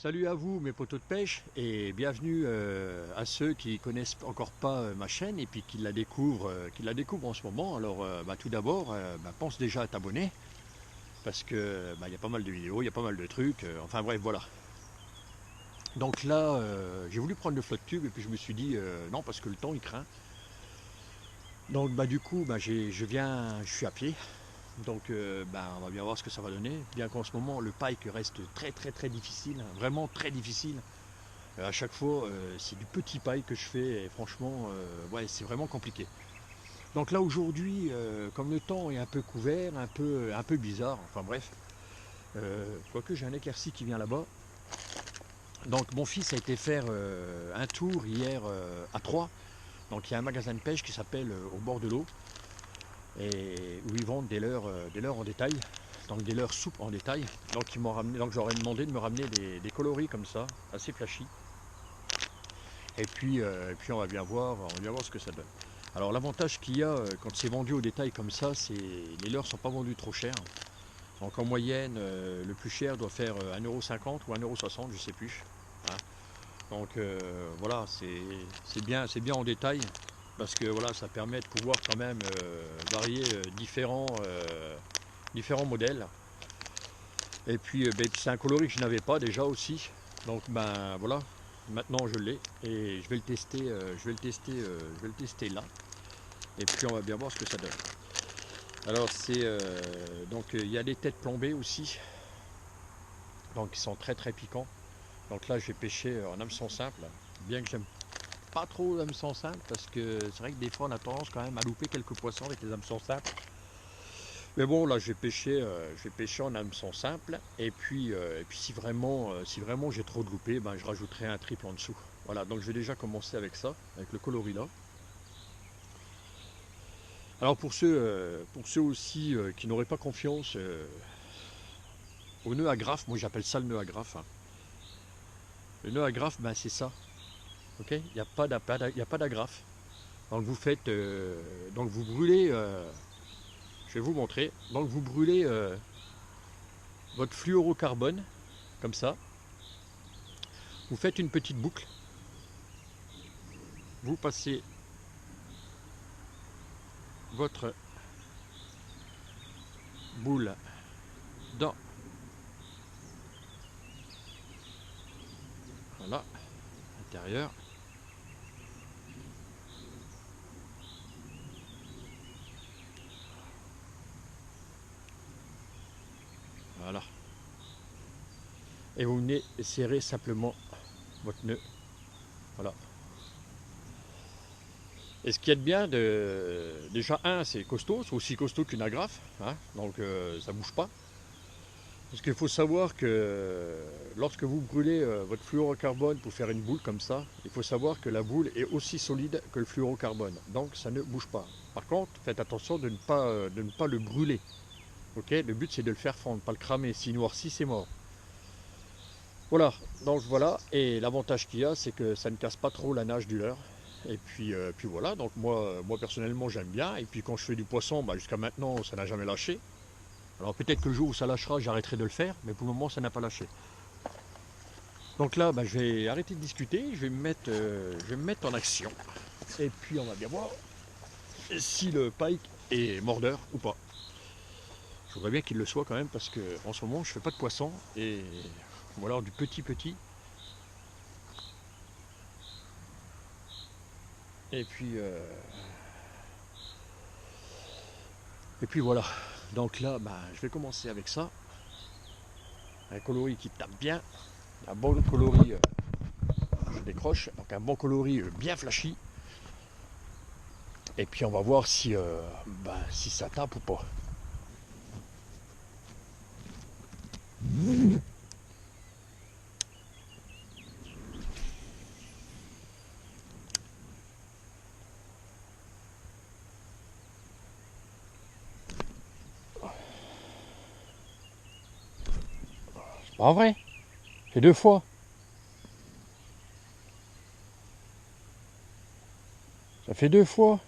Salut à vous mes poteaux de pêche et bienvenue à ceux qui connaissent encore pas ma chaîne et puis qui la découvrent en ce moment. Alors tout d'abord, pense déjà à t'abonner parce que il y a pas mal de vidéos, il y a pas mal de trucs, enfin bref voilà. Donc là j'ai voulu prendre le flotte tube et puis je me suis dit non parce que le temps il craint. Donc du coup je suis à pied. Donc on va bien voir ce que ça va donner. Bien qu'en ce moment le pike reste très très très difficile, hein, vraiment très difficile. À chaque fois, c'est du petit paille que je fais et franchement, ouais, c'est vraiment compliqué. Donc là aujourd'hui, comme le temps est un peu couvert, un peu bizarre, enfin bref, quoique j'ai un éclairci qui vient là-bas. Donc mon fils a été faire un tour hier à Troyes. Donc il y a un magasin de pêche qui s'appelle Au bord de l'eau et où ils vendent des leurres en détail, donc des leurres souples en détail. Donc ils m'ont ramené, donc j'aurais demandé de me ramener des coloris comme ça, assez flashy. Et puis on va bien voir ce que ça donne. Alors l'avantage qu'il y a quand c'est vendu au détail comme ça, c'est les leurres ne sont pas vendus trop cher. Donc en moyenne, le plus cher doit faire 1,50 € ou 1,60 €, je ne sais plus. Hein. Donc voilà, c'est bien en détail parce que voilà, ça permet de pouvoir quand même varier différents modèles. Et puis c'est un coloris que je n'avais pas déjà aussi. Donc voilà, maintenant je l'ai et je vais le tester, je vais le tester là. Et puis on va bien voir ce que ça donne. Alors il y a des têtes plombées aussi, donc qui sont très très piquants. Donc là je vais pêcher en hameçon simple, bien que j'aime pas trop l'hameçon simple parce que c'est vrai que des fois on a tendance quand même à louper quelques poissons avec les hameçons simples. Mais bon, là, je vais pêcher en hameçon simple. Et puis si vraiment j'ai trop de loupés, je rajouterai un triple en dessous. Voilà, donc je vais déjà commencer avec ça, avec le coloris là. Alors pour ceux aussi qui n'auraient pas confiance au nœud agrafe, moi j'appelle ça le nœud agrafe, hein. Le nœud agrafe, c'est ça. Ok, il n'y a pas d'agrafe. Donc vous brûlez, je vais vous montrer. Donc vous brûlez votre fluorocarbone comme ça. Vous faites une petite boucle. Vous passez votre boule dans, voilà, l'intérieur. Voilà. Et vous venez serrer simplement votre nœud. Voilà. Et ce qu'il y a de bien, déjà c'est costaud, c'est aussi costaud qu'une agrafe, hein, donc ça bouge pas. Parce qu'il faut savoir que lorsque vous brûlez votre fluorocarbone pour faire une boule comme ça, il faut savoir que la boule est aussi solide que le fluorocarbone, donc ça ne bouge pas. Par contre, faites attention de ne pas le brûler. Ok, le but c'est de le faire fondre, pas le cramer. S'il noircit, c'est mort. Voilà, donc voilà, et l'avantage qu'il y a, c'est que ça ne casse pas trop la nage du leurre. Et puis voilà, donc moi personnellement j'aime bien. Et puis quand je fais du poisson, jusqu'à maintenant ça n'a jamais lâché. Alors peut-être que le jour où ça lâchera, j'arrêterai de le faire, mais pour le moment ça n'a pas lâché. Donc là, je vais arrêter de discuter, je vais me mettre en action. Et puis on va bien voir si le pike est mordeur ou pas. Je voudrais bien qu'il le soit quand même parce que en ce moment je fais pas de poisson ou alors du petit. Et puis Et puis voilà, donc là je vais commencer avec ça, un coloris qui tape bien, un bon coloris, je décroche, donc un bon coloris bien flashy, et puis on va voir si ça tape ou pas. C'est pas vrai, c'est 2 fois, ça fait 2 fois,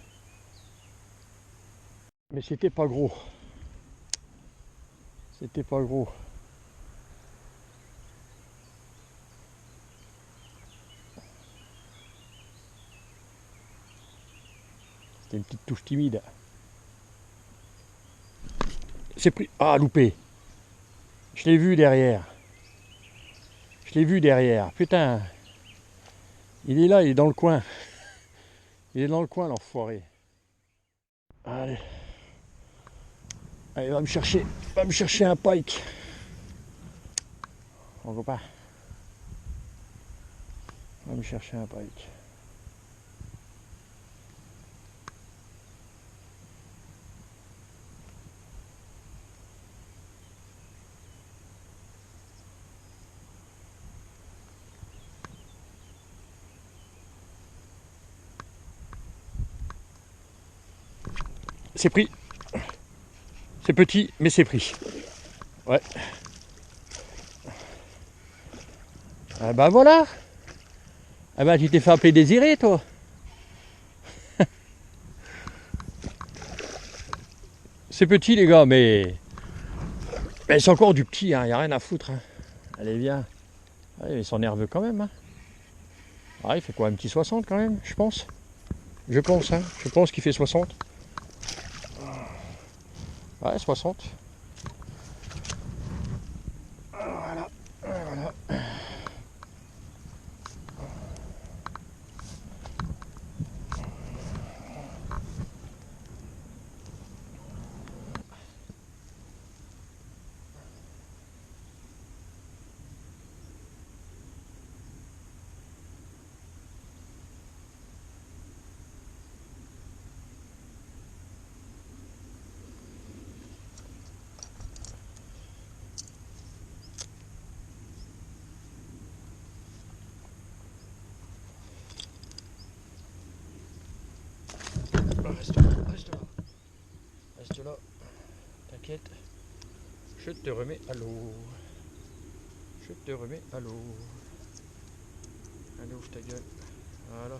mais c'était pas gros. C'était une petite touche timide. C'est pris. Ah, loupé. Je l'ai vu derrière. Je l'ai vu derrière. Putain. Il est là, il est dans le coin. Il est dans le coin, l'enfoiré. Allez. Allez, va me chercher un pike. On voit pas. Va me chercher un pike. C'est pris. C'est petit, mais c'est pris. Ouais. Ah bah voilà. Ah bah tu t'es fait appeler Désiré, toi. C'est petit, les gars, mais c'est encore du petit, hein. Y a rien à foutre. Hein. Allez, viens. Ouais, ils sont nerveux quand même. Hein. Ah, il fait quoi, un petit 60 quand même, je pense. Je pense, hein. Je pense qu'il fait 60. Ouais, 60. Voilà. Voilà. Reste là, reste là. Reste là. T'inquiète. Je te remets à l'eau. Je te remets à l'eau. Allez, ouvre ta gueule. Voilà.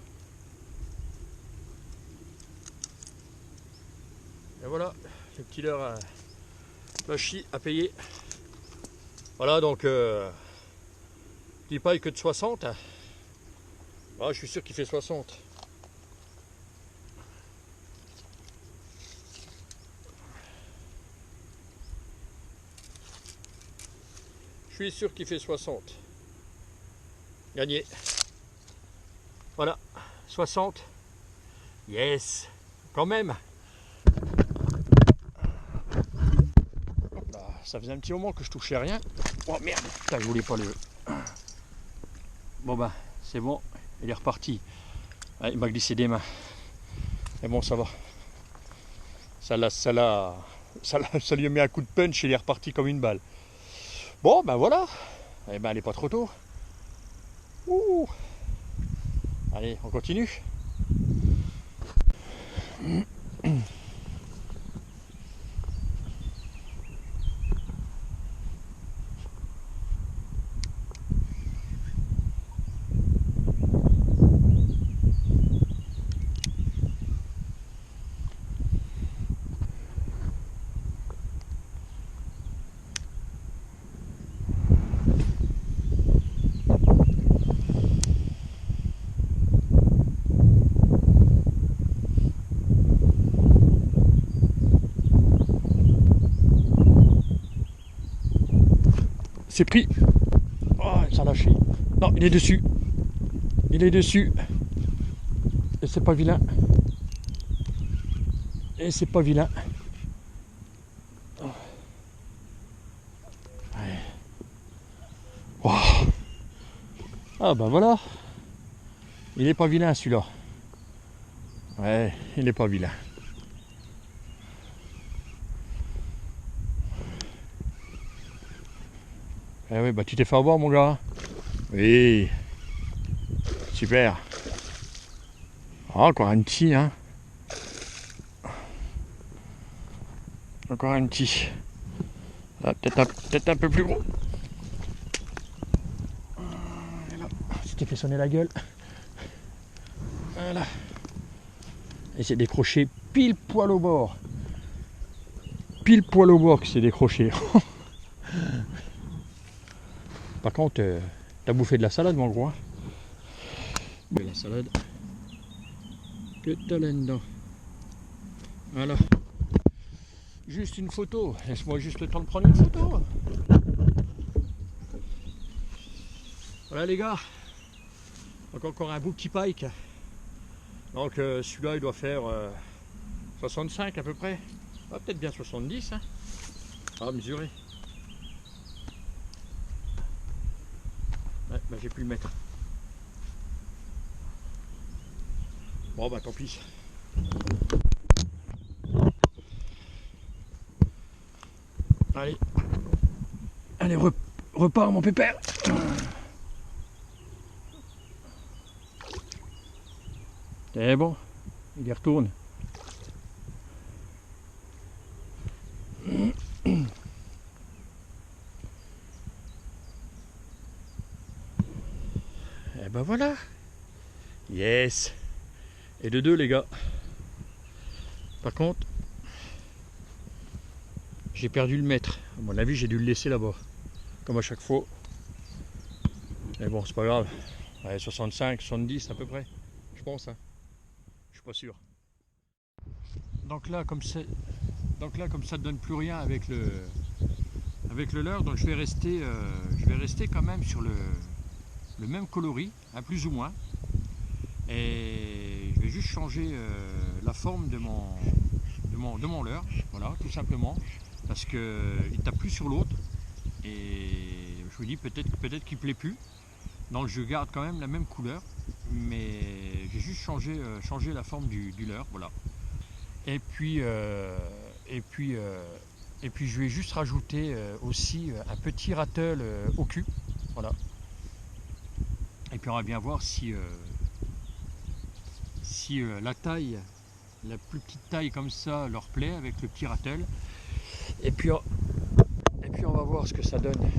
Et voilà, le petit leurre à Machi à payer. Voilà, donc petit paille que de 60. Ah, je suis sûr qu'il fait 60. Je suis sûr qu'il fait 60. Gagné. Voilà, 60. Yes, quand même. Là, ça faisait un petit moment que je touchais rien. Oh merde, putain, je voulais pas le... Bon bah, c'est bon, il est reparti. Ah, il m'a glissé des mains. Mais bon, ça va. Ça lui a mis un coup de punch et il est reparti comme une balle. Bon, ben voilà. Eh ben, elle est pas trop tôt. Ouh. Allez, on continue. C'est pris. Oh, ça a lâché. Non, il est dessus. Il est dessus. Et c'est pas vilain. Et c'est pas vilain. Ouais. Oh. Ah ben voilà. Il est pas vilain celui-là. Ouais, il est pas vilain. Eh oui, bah tu t'es fait avoir mon gars. Oui. Super. Ah, encore un petit, hein. Encore un petit. Ah, peut-être un peu plus gros. Tu t'es fait sonner la gueule. Voilà. Et c'est décroché pile poil au bord. Pile poil au bord que c'est décroché. Par contre, t'as bouffé de la salade, mon gros. De la salade. Que t'as là-dedans. Voilà. Juste une photo. Laisse-moi juste le temps de prendre une photo. Voilà les gars. Donc encore un beau petit pike. Donc celui-là il doit faire 65 à peu près. Ah, peut-être bien 70. Hein. À mesurer. Ouais, bah, j'ai pu le mettre. Bon bah tant pis. Allez. Allez, repars mon pépère. C'est bon, il y retourne. Et ben voilà. Yes. Et de deux les gars. Par contre, j'ai perdu le mètre. À mon avis, j'ai dû le laisser là-bas. Comme à chaque fois. Mais bon, c'est pas grave. Ouais, 65, 70 à peu près. Je pense. Hein. Je suis pas sûr. Donc là, comme ça ne donne plus rien avec le leurre, donc je vais rester quand même sur le même coloris, hein, plus ou moins. Et je vais juste changer la forme de mon leurre, voilà, tout simplement, parce que il tape plus sur l'autre. Et je me dis peut-être qu'il plaît plus. Donc je garde quand même la même couleur, mais j'ai juste changé la forme du leurre, voilà. Et puis je vais juste rajouter aussi un petit ratel au cul, voilà. Et puis on va bien voir si la taille, la plus petite taille comme ça leur plaît avec le petit ratel. Et puis on va voir ce que ça donne.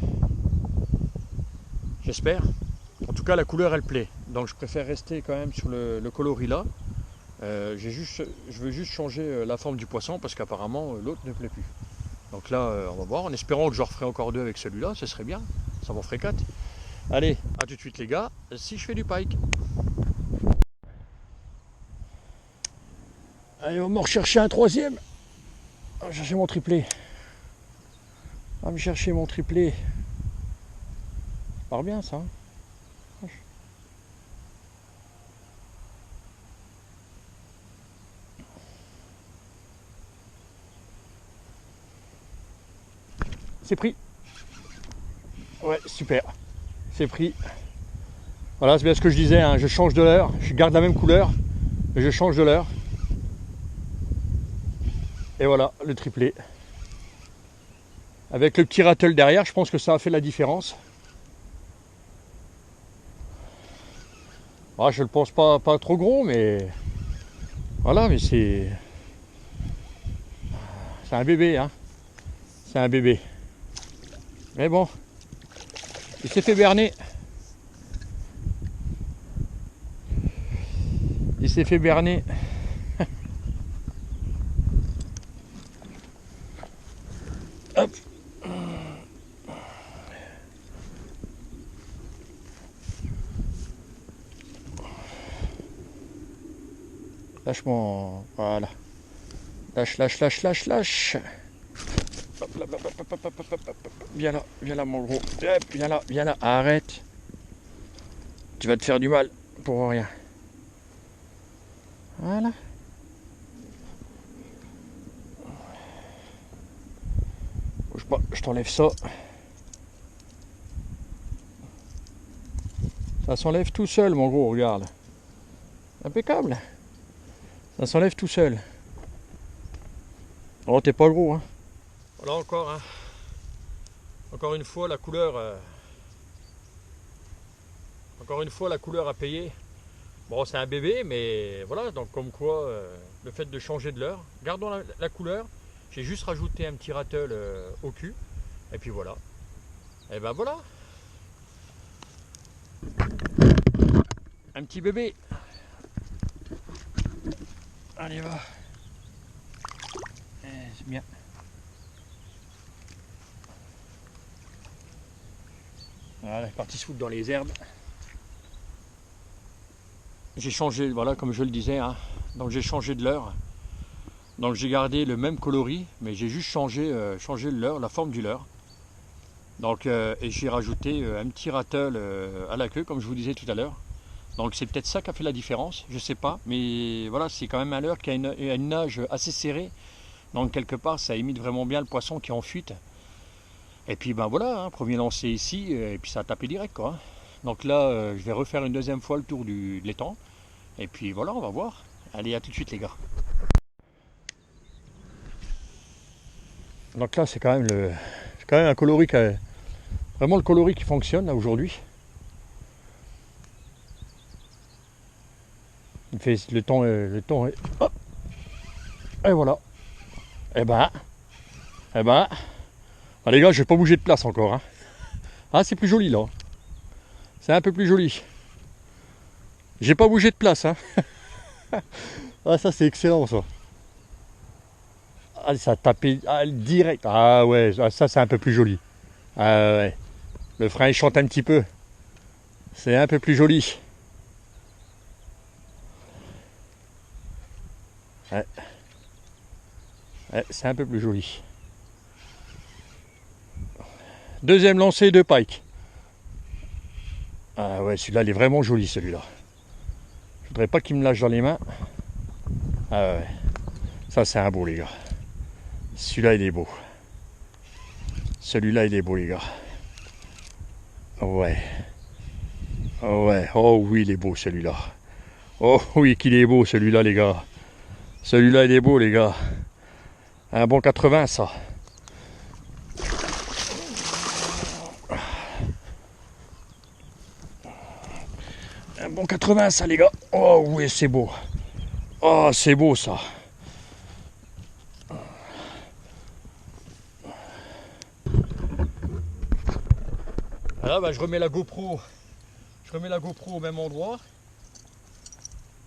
J'espère. En tout cas la couleur elle plaît. Donc je préfère rester quand même sur le coloris là. Je veux juste changer la forme du poisson parce qu'apparemment l'autre ne plaît plus. Donc là on va voir, en espérant que je referai encore deux avec celui-là, ce serait bien, ça m'en ferait 4. Allez, à tout de suite les gars, si je fais du pike. Allez, on va me rechercher un troisième. On va chercher mon triplé. On va me chercher mon triplé. Ça part bien ça. Hein. C'est pris. Ouais, super. C'est pris. Voilà, c'est bien ce que je disais, hein. Je change de leurre. Je garde la même couleur, mais je change de leurre. Et voilà, le triplé. Avec le petit ratel derrière, je pense que ça a fait la différence. Ah, je le pense pas trop gros, mais voilà, mais c'est un bébé, hein. C'est un bébé. Mais bon, il s'est fait berner. Il s'est fait berner. Hop. Lâche mon... Voilà. Lâche. Hop, hop. Viens là mon gros. Hop, viens là. Arrête. Tu vas te faire du mal pour rien. Voilà. Bouge pas, je t'enlève ça. Ça s'enlève tout seul mon gros, regarde. Impeccable. Ça s'enlève tout seul. Oh, t'es pas gros, hein. Voilà encore, hein. Encore une fois la couleur. Encore une fois la couleur a payé. Bon, c'est un bébé, mais voilà, donc comme quoi le fait de changer de leurre, gardons la couleur. J'ai juste rajouté un petit ratel au cul. Et puis voilà. Et ben voilà. Un petit bébé. Allez, va. C'est bien. Voilà, il est parti se foutre dans les herbes. J'ai changé, voilà, comme je le disais, hein. Donc j'ai changé de leurre. Donc j'ai gardé le même coloris, mais j'ai juste changé le leurre, la forme du leurre. Donc, et j'ai rajouté un petit rattle à la queue, comme je vous disais tout à l'heure. Donc c'est peut-être ça qui a fait la différence, je sais pas. Mais voilà, c'est quand même un leurre qui a une nage assez serrée. Donc quelque part, ça imite vraiment bien le poisson qui est en fuite. Et puis ben voilà, hein, premier lancer ici, et puis ça a tapé direct quoi. Donc là, je vais refaire une deuxième fois le tour de l'étang. Et puis voilà, on va voir. Allez, à tout de suite les gars. Donc là, c'est quand même un coloris qui a, vraiment le coloris qui fonctionne là aujourd'hui. Il fait le temps est, hop, et voilà. Et ben, et ben, ah, les gars, je vais pas bouger de place encore. Hein. Ah, c'est plus joli là. C'est un peu plus joli. J'ai pas bougé de place. Hein. Ah, ça c'est excellent ça. Ah, ça a tapé direct. Ah ouais, ça c'est un peu plus joli. Ah ouais. Le frein il chante un petit peu. C'est un peu plus joli. Ouais. Ouais, c'est un peu plus joli. Deuxième lancé de pike. Ah ouais, celui-là il est vraiment joli celui-là. Je voudrais pas qu'il me lâche dans les mains. Ah ouais. Ça c'est un beau les gars. Celui-là il est beau. Celui-là il est beau les gars. Ouais. Ouais. Oh oui il est beau celui-là. Oh oui qu'il est beau celui-là les gars. Celui-là il est beau les gars. Un bon 80 ça. Un bon 80 ça les gars. Oh oui c'est beau. Oh c'est beau ça. Là bah, je remets la GoPro. Je remets la GoPro au même endroit.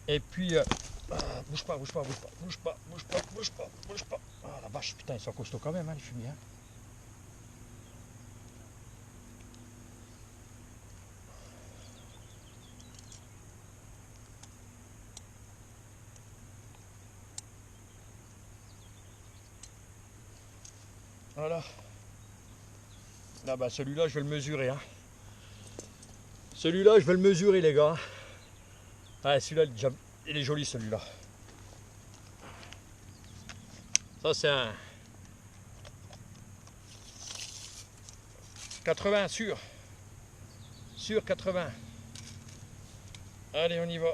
Et puis bouge pas, bouge pas, bouge pas, bouge pas, bouge pas, bouge pas, bouge pas. Ah la vache, putain ils sont costauds quand même hein, les fumiers. Hein. Voilà. Là bah celui-là je vais le mesurer. Hein. Celui-là je vais le mesurer les gars. Ah celui-là il est joli celui-là. Ça c'est un 80 sûr. Sur 80. Allez on y va.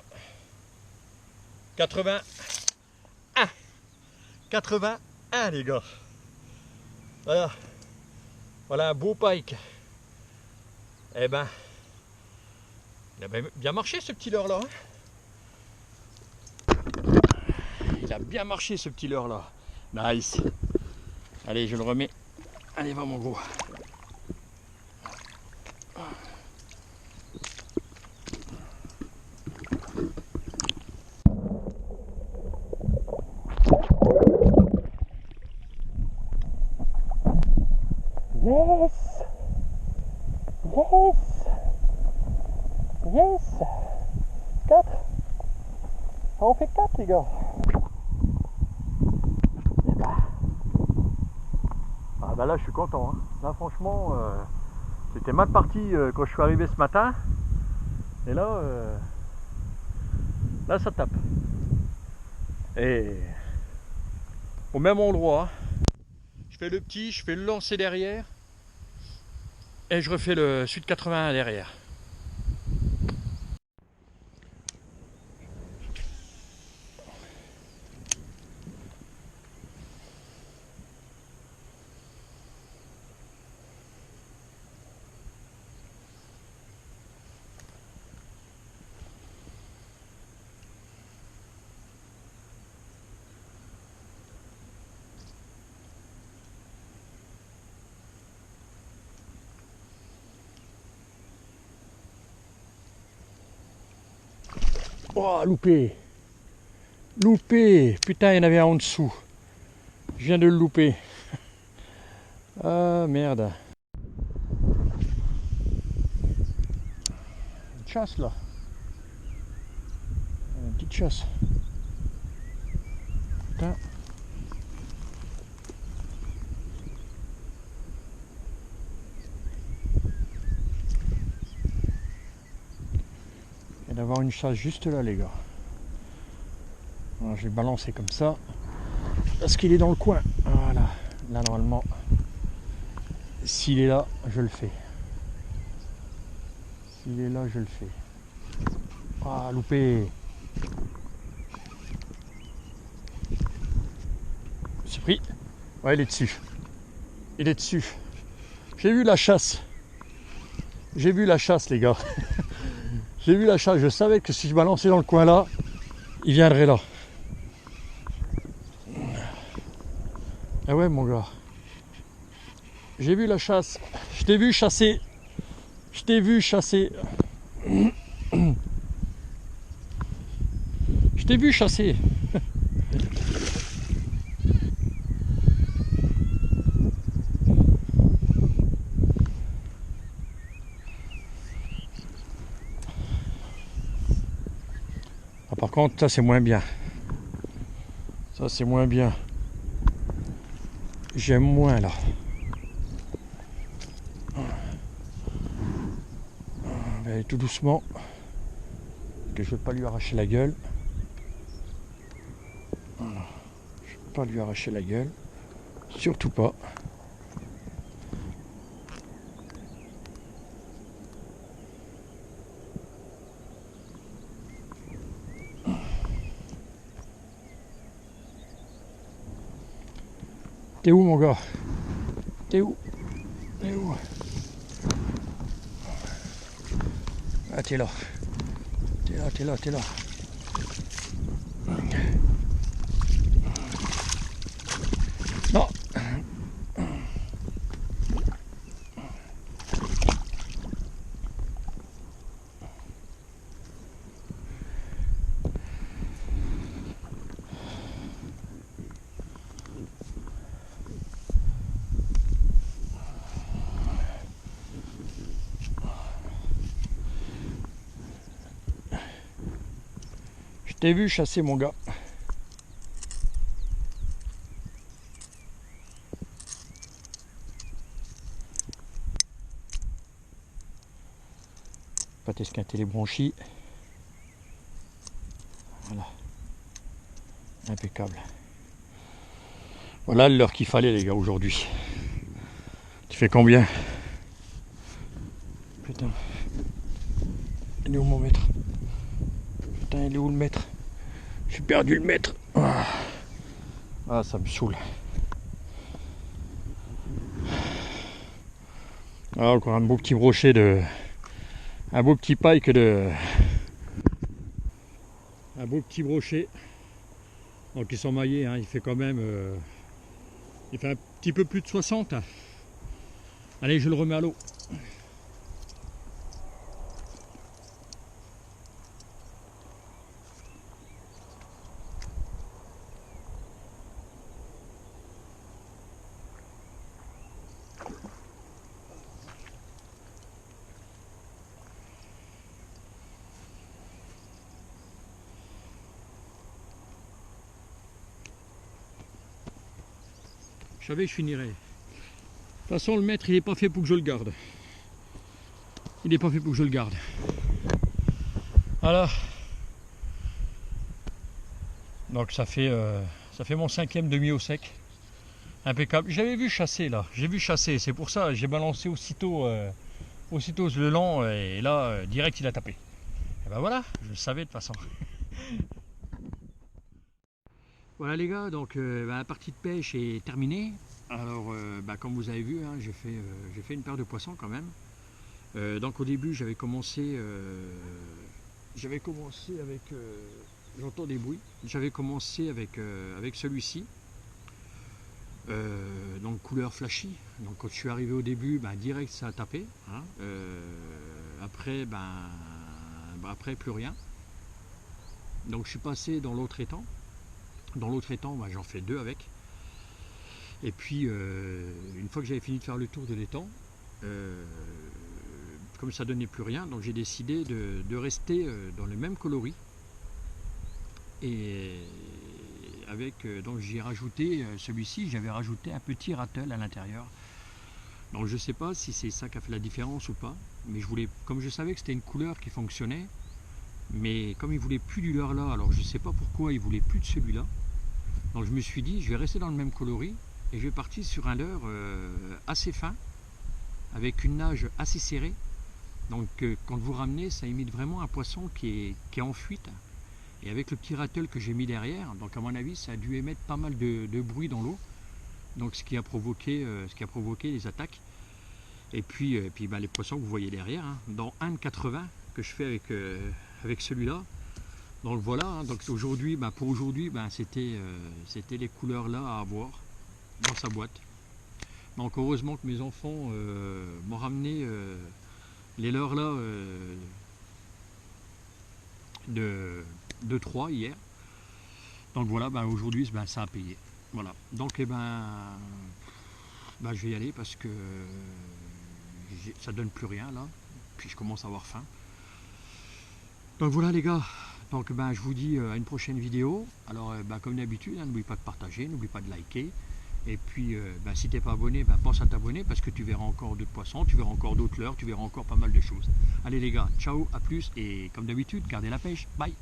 81. 81 les gars. Voilà. Voilà un beau pike. Eh ben. Il a bien marché ce petit leurre là. Hein. Il a bien marché ce petit leurre là. Nice. Allez je le remets. Allez va mon gros. Yes! Yes! Yes! 4! Ça en fait 4 les gars! Ah bah là je suis content. Hein. Là franchement, c'était mal parti quand je suis arrivé ce matin. Et là, là ça tape. Et au même endroit. Hein. Je fais le petit, je fais le lancer derrière. Et je refais le Sud 81 derrière. Oh, loupé! Loupé! Putain, il y en avait un en dessous. Je viens de le louper. Ah, merde. Une chasse, là. Une petite chasse. Putain. et d'avoir une chasse juste là les gars. Alors, je vais balancer comme ça parce qu'il est dans le coin. Voilà, là normalement s'il est là je le fais. S'il est là je le fais. Ah, loupé. C'est pris. Ouais, il est dessus. Il est dessus. J'ai vu la chasse. J'ai vu la chasse les gars. J'ai vu la chasse. Je savais que si je balançais dans le coin là, il viendrait là. Ah ouais mon gars. J'ai vu la chasse. Je t'ai vu chasser. Je t'ai vu chasser. Je t'ai vu chasser. Ah, par contre, ça c'est moins bien. Ça c'est moins bien. J'aime moins là. On va aller tout doucement. Que je ne veux pas lui arracher la gueule. Je ne veux pas lui arracher la gueule. Surtout pas. T'es où mon gars? T'es où? T'es où? Ah t'es là. T'es là, t'es là, t'es là. Non. Je t'ai vu chasser mon gars. Pas t'esquinter les bronchies. Voilà. Impeccable. Voilà l'heure qu'il fallait les gars aujourd'hui. Tu fais combien? Putain. Il est où mon mètre? Putain, il est où le mètre? J'ai perdu le mètre. Ah, ça me saoule. Ah, encore un beau petit brochet de... Un beau petit pike de... Un beau petit brochet. Donc ils sont maillés, hein. Il fait quand même... Il fait un petit peu plus de 60. Allez, je le remets à l'eau. Je savais que je finirais. De toute façon, le mètre, il n'est pas fait pour que je le garde. Il n'est pas fait pour que je le garde. Voilà. Donc ça fait mon 5e demi au sec. Impeccable. J'avais vu chasser là. J'ai vu chasser. C'est pour ça j'ai balancé aussitôt le long et là direct il a tapé. Et ben voilà, je le savais de toute façon. Voilà les gars, donc la partie de pêche est terminée. Alors comme vous avez vu, hein, j'ai fait une paire de poissons quand même. Donc au début j'avais commencé avec, j'entends des bruits, j'avais commencé avec celui-ci, donc couleur flashy. Donc quand je suis arrivé au début, direct ça a tapé, hein. Après après plus rien. Donc je suis passé dans l'autre étang. Dans l'autre étang, j'en fais 2 avec. Et puis une fois que j'avais fini de faire le tour de l'étang, comme ça donnait plus rien, donc j'ai décidé de rester dans le même coloris. Et avec, donc j'ai rajouté celui-ci, j'avais rajouté un petit rattle à l'intérieur. Donc je ne sais pas si c'est ça qui a fait la différence ou pas, mais je voulais, comme je savais que c'était une couleur qui fonctionnait, Mais comme il voulait plus du leurre là, alors je sais pas pourquoi il voulait plus de celui-là. Donc je me suis dit, je vais rester dans le même coloris et je vais partir sur un leurre assez fin, avec une nage assez serrée. Donc quand vous ramenez, ça imite vraiment un poisson qui est en fuite. Et avec le petit rattle que j'ai mis derrière, donc à mon avis, ça a dû émettre pas mal de bruit dans l'eau. Donc ce qui a provoqué les attaques. Et puis, bah, les poissons que vous voyez derrière, hein, dans 1,80 que je fais avec celui-là. Donc voilà, hein, donc aujourd'hui, bah, pour aujourd'hui, bah, c'était les couleurs là à avoir dans sa boîte. Donc heureusement que mes enfants m'ont ramené les leurres là de 3 hier. Donc voilà, bah, aujourd'hui bah, ça a payé. Voilà. Donc bah, je vais y aller parce que ça donne plus rien là. Puis je commence à avoir faim. Donc voilà les gars. Donc ben, je vous dis à une prochaine vidéo. Alors ben, comme d'habitude, hein, n'oublie pas de partager, n'oublie pas de liker. Et puis ben, si t'es pas abonné, ben, pense à t'abonner parce que tu verras encore d'autres poissons, tu verras encore d'autres leurres, tu verras encore pas mal de choses. Allez les gars, ciao, à plus et comme d'habitude, gardez la pêche. Bye.